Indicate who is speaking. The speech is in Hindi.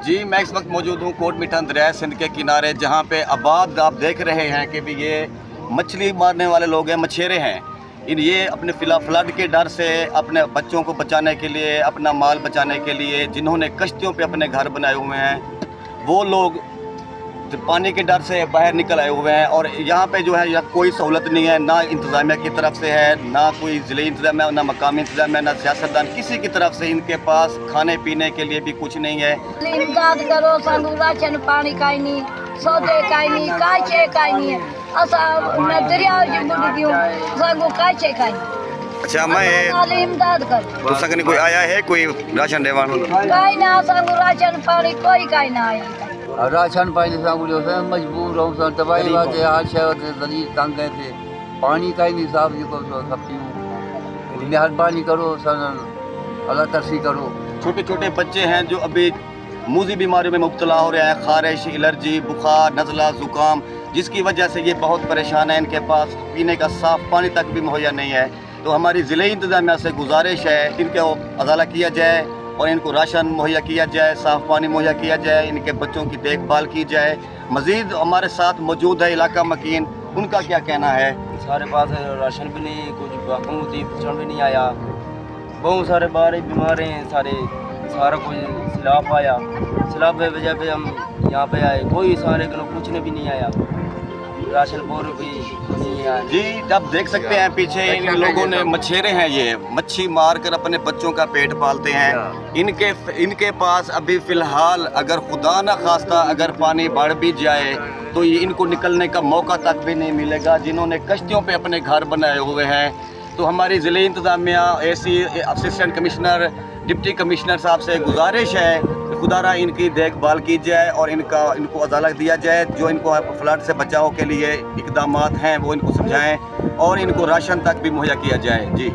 Speaker 1: जी मैं इस वक्त मौजूद हूँ कोट मिठान दरिया सिंध के किनारे, जहाँ पे आबाद आप देख रहे हैं कि भी ये मछली मारने वाले लोग हैं, मछेरे हैं। ये अपने फ्लड के डर से अपने बच्चों को बचाने के लिए, अपना माल बचाने के लिए, जिन्होंने कश्तियों पे अपने घर बनाए हुए हैं, वो लोग पानी के डर से बाहर निकल आए हुए हैं। और यहाँ पे जो है यहाँ कोई सहूलत नहीं है, ना इंतज़ामिया की तरफ से है, ना कोई ज़िले इंतज़ामिया, ना मकामी इंतज़ामिया, ना सियासतदान, किसी की तरफ से इनके पास खाने पीने के लिए भी कुछ नहीं है।
Speaker 2: इमदाद करो, सानू राशन पानी काई नहीं, सौदे काई नहीं, काई छे काई नहीं है। असा मैं दरिया जी बुड़ गयो, सागो काई छे काई।
Speaker 1: अच्छा मैं
Speaker 2: इमदाद कर
Speaker 1: तो सकनी कोई आया है, कोई राशन देवान
Speaker 2: काई ना, सागो राशन पानी कोई काई ना आई।
Speaker 3: राशन पानी से मजबूर रहूँ, दवाई वास्ते हर शहर जलील तंग है थे, पानी का ही नहीं साफ सब पीऊँ। मेहरबानी करो सन, अल्लाह तरसी करो।
Speaker 1: छोटे छोटे बच्चे हैं जो अभी मूज़ी बीमारियों में मुब्तला हो रहे हैं, खारिश, एलर्जी, बुखार, नज़ला, ज़ुकाम, जिसकी वजह से ये बहुत परेशान है। इनके पास पीने का साफ़ पानी तक भी मुहैया नहीं है। तो हमारी ज़िले इंतज़ामिया से गुजारिश है इनको अदाला किया जाए और इनको राशन मुहैया किया जाए, साफ़ पानी मुहैया किया जाए, इनके बच्चों की देखभाल की जाए। मज़ीद हमारे साथ मौजूद है इलाका मकीन, उनका क्या कहना है?
Speaker 4: सारे पास राशन भी नहीं, कुछ हुकूमती भी नहीं आया, बहुत सारे बाहर बीमार हैं, सारा कुछ सैलाब आया, सैलाब की वजह पे हम यहाँ पे आए, कोई सारे को पूछने भी नहीं आया, राशन बोर भी नहीं आया।
Speaker 1: जी आप देख सकते हैं पीछे इन लोगों ने, मछेरे हैं ये, मच्छी मार कर अपने बच्चों का पेट पालते हैं। इनके पास अभी फ़िलहाल अगर खुदा न खास्ता अगर पानी बढ़ भी जाए तो ये इनको निकलने का मौका तक भी नहीं मिलेगा, जिन्होंने कश्तियों पे अपने घर बनाए हुए हैं। तो हमारी ज़िले इंतज़ामिया, AC, assistant commissioner, deputy commissioner साहब से गुजारिश है कि खुदारा इनकी देखभाल की जाए और इनको अदालत दिया जाए, जो इनको फ्लड से बचाव के लिए इक़दामात हैं वो इनको समझाएं और इनको राशन तक भी मुहैया किया जाए। जी।